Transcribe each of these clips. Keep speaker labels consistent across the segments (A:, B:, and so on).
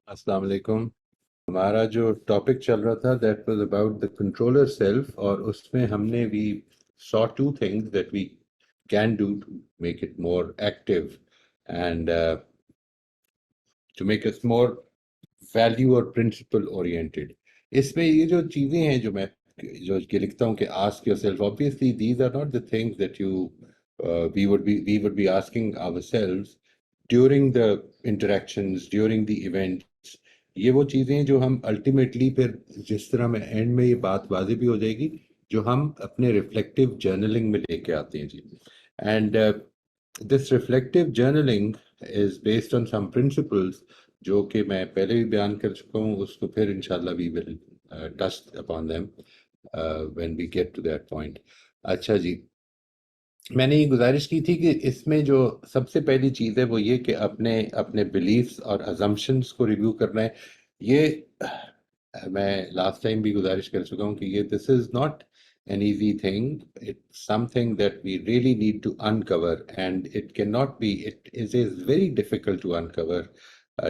A: السلام علیکم. ہمارا جو ٹاپک چل رہا تھا that was about the controller self, اور اس میں ہم نے وی saw two things that we can do to make it more active and to make us more value اور principle oriented. اس میں یہ جو چیزیں ہیں جو میں جو کہ لکھتا ہوں کہ ask yourself, obviously these are not the things that we would be asking ourselves during the interactions, during the events. یہ وہ چیزیں جو ہم الٹیمیٹلی پھر جس طرح میں اینڈ میں یہ بات واضح بھی ہو جائے گی جو ہم اپنے ریفلیکٹیو جرنلنگ میں لے کے آتے ہیں جی. And this reflective journaling is based on some principles جو کہ میں پہلے بھی بیان کر چکا ہوں. اس کو پھر انشاءاللہ we will touch upon them when we get to that point. اچھا جی، میں نے یہ گزارش کی تھی کہ اس میں جو سب سے پہلی چیز ہے وہ یہ کہ اپنے بلیفس اور ازمپشنس کو ریویو کرنا ہے. یہ میں لاسٹ ٹائم بھی گزارش کر چکا ہوں کہ یہ this is not an easy thing. It's something that we really need to uncover, and it cannot be, it is very difficult to uncover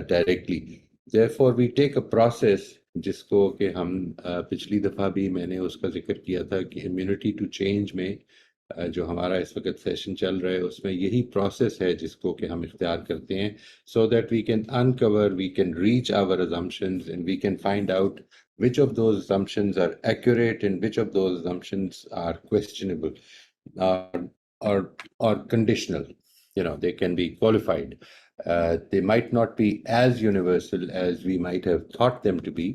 A: directly. Therefore, we take a process جس کو کہ ہم پچھلی دفعہ بھی میں نے اس کا ذکر کیا تھا کہ immunity to change میں جو ہمارا اس وقت سیشن چل رہا ہے اس میں یہی پروسیس ہے جس کو کہ ہم اختیار کرتے ہیں so that we can uncover, we can reach our assumptions, and we can find out which of those assumptions are accurate and which of those assumptions are questionable or conditional. You know, they can be qualified. They might not be as universal as we might have thought them to be.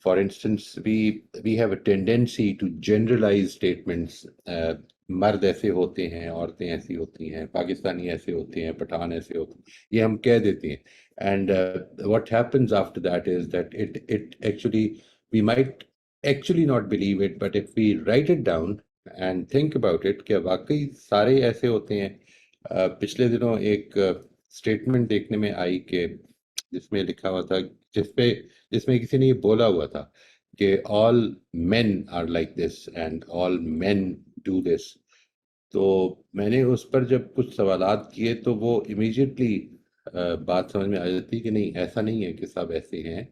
A: For instance, we have a tendency to generalize statements. مرد ایسے ہوتے ہیں، عورتیں ایسی ہوتی ہیں، پاکستانی ایسے ہوتے ہیں، پٹھان ایسے ہوتے ہیں، یہ ہم کہہ دیتے ہیں. And what happens after that is that it actually we might actually not believe it, but if we write it down and think about it کہ واقعی سارے ایسے ہوتے ہیں. پچھلے دنوں ایک اسٹیٹمنٹ دیکھنے میں آئی کہ جس میں لکھا ہوا تھا، جس میں کسی نے یہ بولا ہوا تھا کہ all men are like this and all men do this. تو میں نے اس پر جب کچھ سوالات کیے تو وہ امیجیٹلی بات سمجھ میں آ جاتی کہ نہیں، ایسا نہیں ہے کہ سب ایسے ہیں.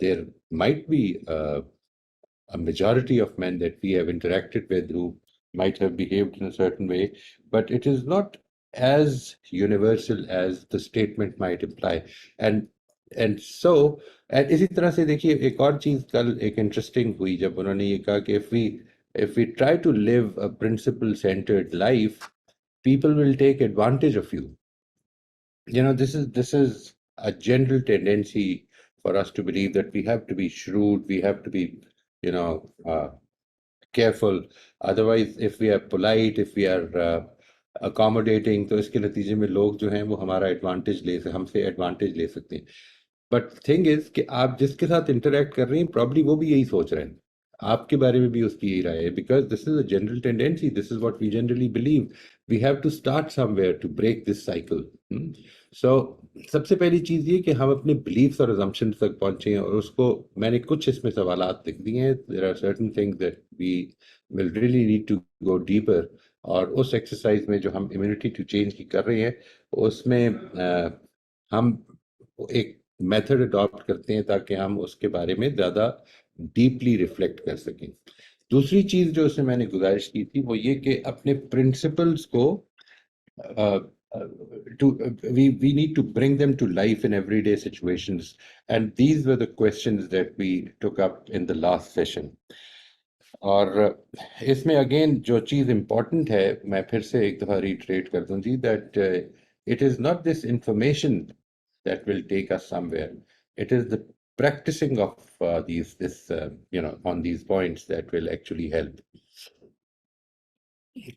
A: There might be a majority of men that we have interacted with who might have behaved in a certain way, but it is not as universal as the statement might imply. And so اسی طرح سے دیکھیے ایک اور چیز کل ایک interesting ہوئی جب انہوں نے یہ کہا کہ if we try to live a principle centered life, people will take advantage of you. You know, this is a general tendency for us to believe that we have to be shrewd, we have to be, you know, careful. Otherwise, if we are polite, if we are accommodating, تو اس کے نتیجے میں لوگ جو ہیں وہ ہمارا ہم سے ایڈوانٹیج لے سکتے ہیں. بٹ تھنگ از کہ آپ جس کے ساتھ انٹریکٹ کر رہے ہیں پرابلی وہ بھی یہی سوچ رہے ہیں، آپ کے بارے میں بھی اس کی یہی رائے ہے. Because this is a general tendency, this is what we generally believe. We have to start somewhere to break this cycle. So سب سے پہلی چیز یہ کہ ہم اپنے بلیفس اور ازمپشنس تک پہنچے ہیں، اور اس کو میں نے کچھ اس میں سوالات لکھ دیے ہیں. There are certain things that we will really need to go deeper. اور اس ایکسرسائز میں جو ہم امیونٹی ٹو چینج کی کر رہے ہیں اس میں ہم ایک میتھڈ اڈاپٹ کرتے ہیں تاکہ ہم اس کے بارے میں زیادہ ڈیپلی ریفلیکٹ کر سکیں. دوسری چیز جو اس میں نے گزارش کی تھی وہ یہ کہ اپنے پرنسپلس کو we need to bring them to life in everyday situations, and these were the questions that we took up in the last session. اور اس میں اگین جو چیز امپورٹنٹ ہے میں پھر سے ایک دفعہ ریٹریٹ کر دوں جی that it is not this information that will take us somewhere. It is the practicing of on these points that will actually help.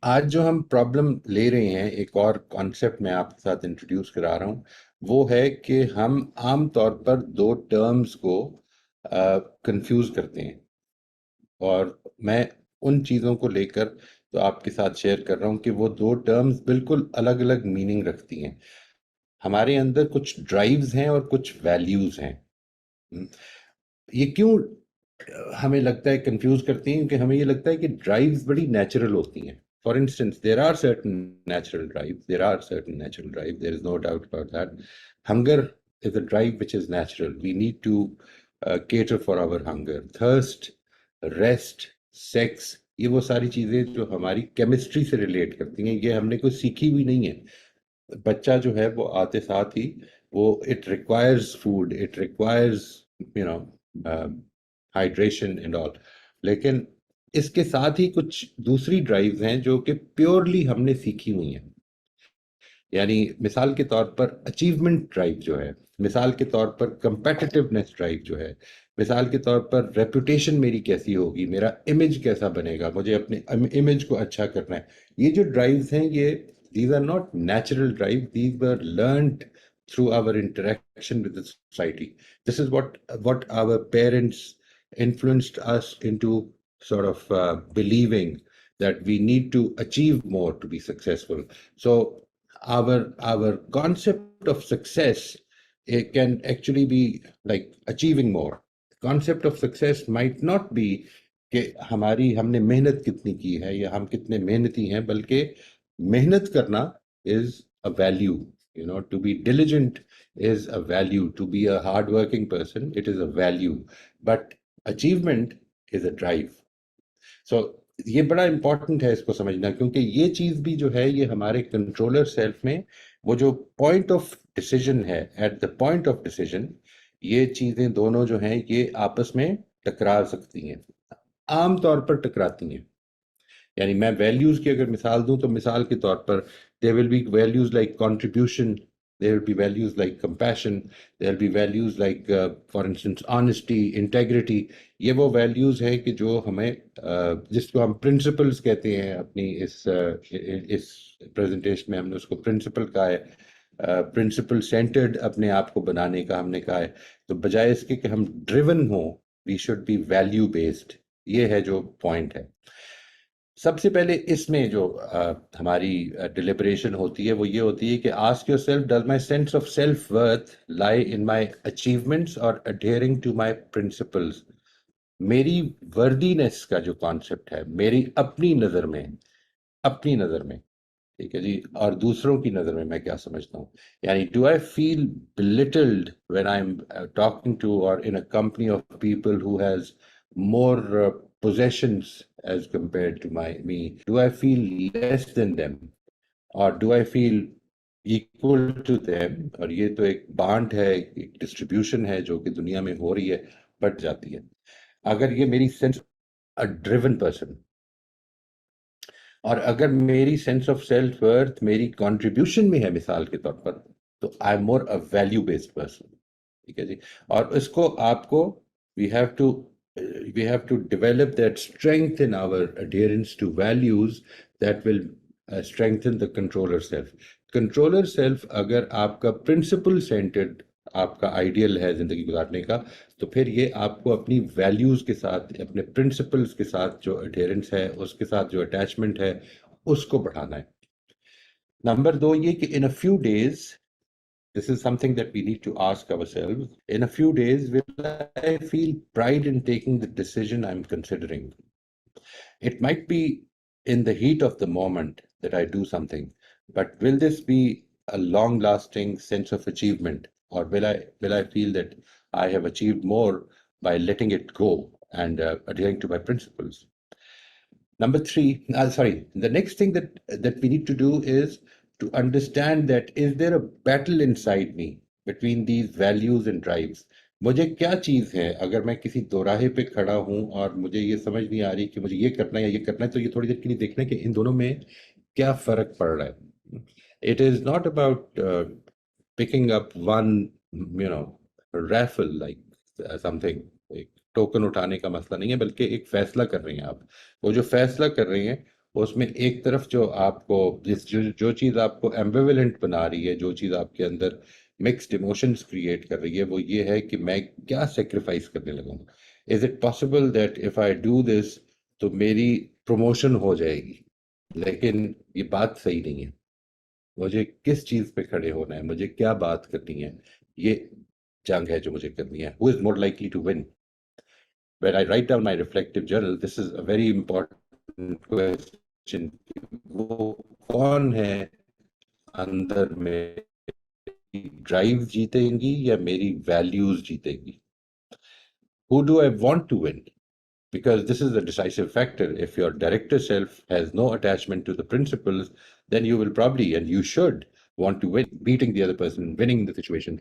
A: آج جو ہم پرابلم لے رہے ہیں، ایک اور کانسیپٹ میں آپ کے ساتھ انٹروڈیوس کرا رہا ہوں، وہ ہے کہ ہم عام طور پر دو ٹرمز کو کنفیوز کرتے ہیں. اور میں ان چیزوں کو لے کر تو آپ کے ساتھ شیئر کر رہا ہوں کہ وہ دو ٹرمز بالکل الگ الگ میننگ رکھتی ہیں. ہمارے اندر کچھ ڈرائیوز ہیں اور کچھ ویلیوز ہیں. یہ کیوں ہمیں لگتا ہے کنفیوز کرتی ہیں؟ کہ ہمیں یہ لگتا ہے کہ ڈرائیوز بڑی نیچرل ہوتی ہیں. For instance there are certain natural drives, there is no doubt about that. Hunger is a drive which is natural. We need to cater for our hunger. Thirst, rest, sex, یہ وہ ساری چیزیں جو ہماری chemistry سے relate کرتی ہیں، یہ ہم نے کوئی سیکھی بھی نہیں ہے. بچہ جو ہے وہ آتے ساتھ ہی وہ it requires food, it requires hydration and all. لیکن اس کے ساتھ ہی کچھ دوسری ڈرائیوز ہیں جو کہ پیورلی ہم نے سیکھی ہوئی ہیں. یعنی مثال کے طور پر اچیومنٹ ڈرائیو جو ہے، مثال کے طور پر کمپیٹیٹیونیس ڈرائیو جو ہے، مثال کے طور پر ریپوٹیشن میری کیسی ہوگی، میرا امیج کیسا بنے گا، مجھے اپنے امیج کو اچھا کرنا ہے. یہ جو ڈرائیوز ہیں یہ these are not natural drive, these were learned through our interaction with the society. This is what our parents influenced us into sort of believing that we need to achieve more to be successful. So our concept of success, it can actually be like achieving more. Concept of success might not be کہ ہم نے محنت کتنی کی ہے یا ہم کتنے محنتی ہیں، بلکہ محنت کرنا is a value. To be diligent is a value. To be a hard-working person, it is a value. But achievement is a drive. So یہ بڑا امپورٹنٹ ہے اس کو سمجھنا، کیونکہ یہ چیز بھی جو ہے یہ ہمارے کنٹرولر سیلف میں وہ جو پوائنٹ آف ڈیسیژن ہے، at the point of decision یہ چیزیں دونوں جو ہیں یہ آپس میں ٹکرا سکتی ہیں، عام طور پر ٹکراتی ہیں. یعنی میں ویلیوز کی اگر مثال دوں تو مثال کے طور پر there will be values like contribution, there will be values like compassion, there will be values like for instance honesty, integrity. یہ وہ ویلیوز ہیں کہ جو ہمیں جس کو ہم پرنسپلز کہتے ہیں، اپنی اس پریزنٹیشن میں ہم نے اس کو پرنسپل کہا ہے، پرنسپل سینٹرڈ اپنے آپ کو بنانے کا ہم نے کہا ہے. تو بجائے اس کے کہ ہم ڈریون ہوں، we should be value based. یہ ہے جو پوائنٹ ہے. سب سے پہلے اس میں جو ہماری ڈیلیبریشن ہوتی ہے وہ یہ ہوتی ہے کہ ask your self does my sense of self worth لائی ان مائی اچیومنٹس اور اڈیئرنگ ٹو مائی پرنسپلز. میری وردینس کا جو کانسیپٹ ہے، میری اپنی نظر میں ٹھیک ہے جی، اور دوسروں کی نظر میں کیا سمجھتا ہوں. یعنی do I feel belittled when I am talking to or in a company of people who has more possessions as compared to me? Do I feel less than them or do I feel equal to them? اور یہ تو ایک بانٹ ہے، ایک distribution ہے جو کہ دنیا میں ہو رہی ہے، بٹ جاتی ہے. اگر یہ میری سینس a driven person اور اگر میری سینس آف سیلف ورتھ میری کنٹریبیوشن میں ہے مثال کے طور پر، تو I am more a value based person. ٹھیک ہے جی. اور اس کو آپ کو we have to develop that strength in our adherence to values that will strengthen the controller self. Controller self اگر آپ کا principle centered آپ کا آئیڈیل ہے زندگی گزارنے کا، تو پھر یہ آپ کو اپنی ویلیوز کے ساتھ، اپنے پرنسپلز کے ساتھ جو اڈیرنس ہے، اس کے ساتھ جو اٹیچمنٹ ہے، اس کو بڑھانا ہے. نمبر 2 یہ کہ in a few days, this is something that we need to ask ourselves. In a few days, will I feel pride in taking the decision I'm considering? It might be in the heat of the moment that I do something, but will this be a long-lasting sense of achievement, or will I feel that I have achieved more by letting it go and adhering to my principles? Number 3, the next thing that we need to do is to understand that is there a battle inside me between these values and drives. مجھے کیا چیز ہے، اگر میں کسی دوراہے پہ کھڑا ہوں اور مجھے یہ سمجھ نہیں آ رہی کہ مجھے یہ کرنا ہے یا یہ کرنا ہے، تو یہ تھوڑی دیر کے لیے دیکھنا ہے کہ ان دونوں میں کیا فرق پڑ رہا ہے. It is not about picking up one, raffle like something. ایک ٹوکن اٹھانے کا مسئلہ نہیں ہے، بلکہ ایک فیصلہ کر رہے ہیں آپ. وہ جو فیصلہ کر رہے ہیں اس میں ایک طرف جو آپ کو جو چیز آپ کو ایمبیولنٹ بنا رہی ہے، جو چیز آپ کے اندر مکسڈ ایموشنز کریٹ کر رہی ہے، وہ یہ ہے کہ میں کیا سیکریفائس کرنے لگا ہوں. Is it possible that if I do this تو میری پروموشن ہو جائے گی؟ لیکن یہ بات صحیح نہیں ہے. مجھے کس چیز پہ کھڑے ہونا ہے، مجھے کیا بات کرنی ہے، یہ جنگ ہے جو مجھے کرنی ہے. Who is more likely to win? When I write down my reflective journal, this is a very important question. وہ کون ہے اندر میں ڈرائیو جیتیں گی یا میری ویلیوز جیتیں گی؟ Who do I want to win? Because this is the decisive factor. If your director self has no attachment to the principles, then you will probably, and you should, want to win, beating the other person, winning the situation.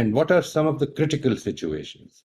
A: And what are some of the critical situations?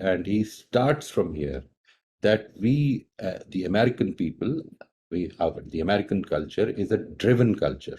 A: and he starts from here that we the American people, the American culture is a driven culture.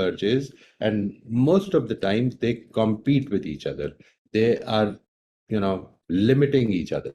A: urges and most of the times they compete with each other. They are, limiting each other.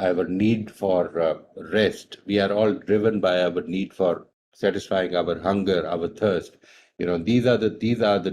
A: our need for rest. We are all driven by our need for satisfying our hunger, our thirst. These are the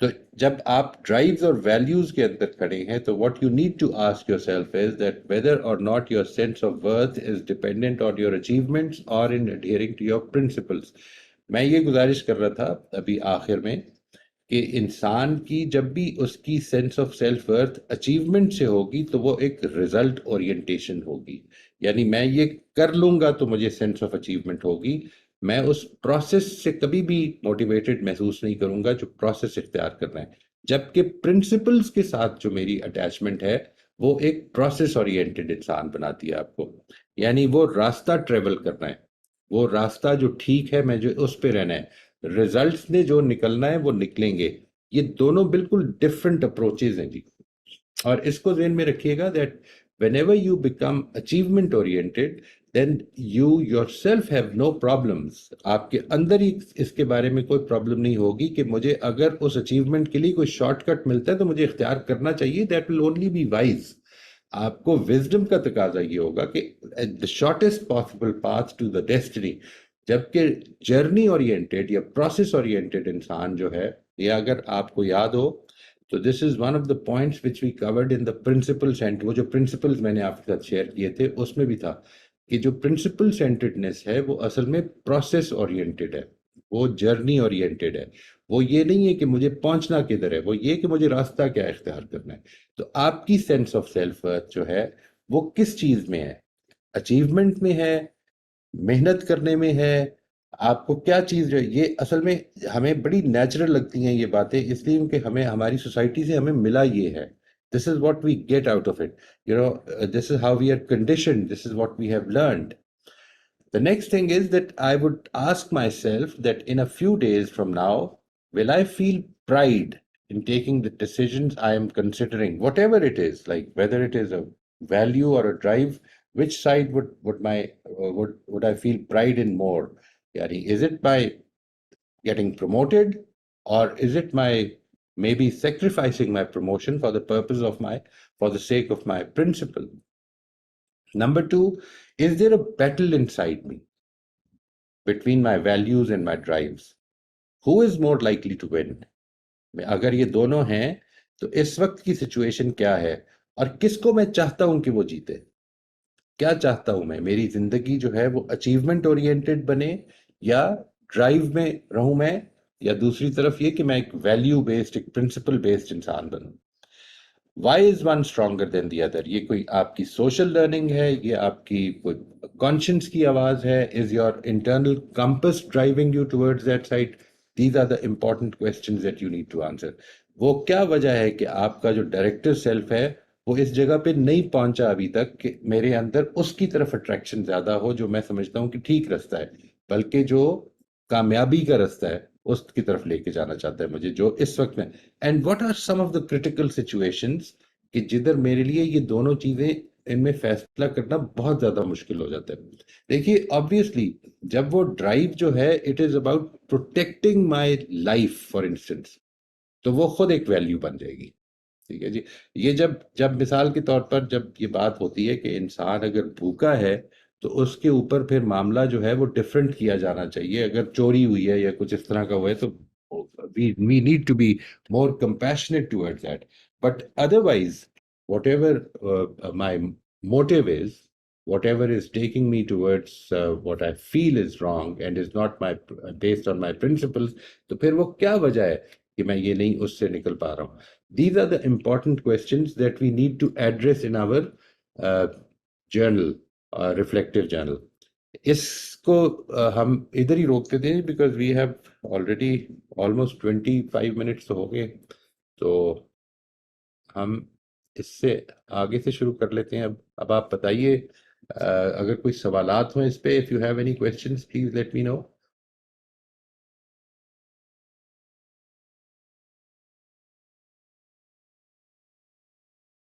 A: تو جب آپ drives اور values کے اندر کھڑے ہیں تو what you need to ask yourself is that whether or not your sense of worth is dependent on your achievements or in adhering to your principles. میں یہ گزارش کر رہا تھا ابھی آخر میں کہ انسان کی جب بھی اس کی sense of self worth achievement سے ہوگی تو وہ ایک رزلٹ اورینٹیشن ہوگی. یعنی میں یہ کر لوں گا تو مجھے سینس آف اچیومنٹ ہوگی. میں اس پروسیس سے کبھی بھی موٹیویٹڈ محسوس نہیں کروں گا جو پروسیس اختیار کرنا ہے. جبکہ پرنسپلز کے ساتھ جو میری اٹیچمنٹ ہے وہ ایک پروسیس اورینٹڈ انسان بناتی ہے آپ کو. یعنی وہ راستہ ٹریول کرنا ہے, وہ راستہ جو ٹھیک ہے میں جو اس پہ رہنا ہے, ریزلٹس نے جو نکلنا ہے وہ نکلیں گے. یہ دونوں بالکل ڈفرنٹ اپروچز ہیں جی. اور اس کو ذہن میں رکھیے گا that whenever you become achievement oriented then you yourself have no problems. آپ کے اندر ہی اس کے بارے میں کوئی پرابلم نہیں ہوگی کہ مجھے اگر اس اچیومنٹ کے لیے کوئی شارٹ کٹ ملتا ہے تو مجھے اختیار کرنا چاہیے. That will only be wise. آپ کو وزڈم کا تقاضا یہ ہوگا کہ the shortest possible path to the destiny. جبکہ جرنی اورینٹیڈ یا پروسیس اورینٹیڈ انسان جو ہے, یہ اگر آپ کو یاد ہو تو this is one of the points which we covered in the principle centre. وہ جو پرنسپلز میں نے آپ کے ساتھ شیئر کیے تھے اس میں بھی تھا کہ جو پرنسپل سینٹرڈنیس ہے وہ اصل میں پروسیس اورینٹیڈ ہے, وہ جرنی اورینٹیڈ ہے. وہ یہ نہیں ہے کہ مجھے پہنچنا کدھر ہے, وہ یہ کہ مجھے راستہ کیا اختیار کرنا ہے. تو آپ کی سینس آف سیلف ورتھ جو ہے وہ کس چیز میں ہے؟ اچیومنٹ میں ہے, محنت کرنے میں ہے, آپ کو کیا چیز جو ہے؟ یہ اصل میں ہمیں بڑی نیچرل لگتی ہیں یہ باتیں, اس لیے کہ ہمیں ہماری سوسائٹی سے ہمیں ملا یہ ہے. This is what we get out of it, you know, this is how we are conditioned, this is what we have learned. The next thing is that I would ask myself that in a few days from now, will I feel pride in taking the decisions I am considering, whatever it is, like whether it is a value or a drive, which side would I feel pride in more? Yani, is it by getting promoted, or is it my maybe sacrificing my promotion for the purpose of for the sake of my principle? Number two, is there a battle inside me between my values and my drives? Who is more likely to win? اگر یہ دونوں ہیں تو اس وقت کی situation کیا ہے, اور کس کو میں چاہتا ہوں کہ وہ جیتے؟ کیا چاہتا ہوں میں, میری زندگی جو ہے وہ اچیومنٹ اورینٹیڈ بنے یا ڈرائیو میں رہوں میں, یا دوسری طرف یہ کہ میں ایک ویلیو بیسڈ, ایک پرنسپل بیسڈ انسان بنوں. Why is one stronger than the other? یہ کوئی آپ کی سوشل لرننگ ہے, یہ آپ کی کوئی کانشنس کی آواز ہے, is your internal compass driving you towards that side? These are the important questions that you need to answer. وہ کیا وجہ ہے کہ آپ کا جو ڈائریکٹر سیلف ہے وہ اس جگہ پہ نہیں پہنچا ابھی تک کہ میرے اندر اس کی طرف اٹریکشن زیادہ ہو جو میں سمجھتا ہوں کہ ٹھیک راستہ ہے, بلکہ جو کامیابی کا راستہ ہے اس کی طرف لے کے جانا چاہتا ہے مجھے جو اس وقت میں. And what are some of the critical situations کہ جدھر میرے لیے یہ دونوں چیزیں, ان میں فیصلہ کرنا بہت زیادہ مشکل ہو جاتا ہے. دیکھیے آبویسلی جب وہ ڈرائیو جو ہے it is about protecting my life for instance, تو وہ خود ایک ویلیو بن جائے گی. ٹھیک ہے جی. یہ جب مثال کے طور پر جب یہ بات ہوتی ہے کہ انسان اگر بھوکا ہے تو اس کے اوپر پھر معاملہ جو ہے وہ ڈفرینٹ کیا جانا چاہیے. اگر چوری ہوئی ہے یا کچھ اس طرح کا ہوا ہے تو we need to be more compassionate towards that. But otherwise, whatever my motive is, whatever is taking me towards what I feel is wrong and is not based on my principles, تو پھر وہ کیا وجہ ہے کہ میں یہ نہیں اس سے نکل پا رہا ہوں. These are the important questions that we need to address in our journal, reflective journal. اس کو ہم ادھر ہی روکتے تھے because we have already almost 25 minutes ہو گئے, تو ہم اس سے آگے سے شروع کر لیتے ہیں. اب آپ بتائیے اگر کوئی سوالات ہوں اس پہ. If you have any questions please let me know.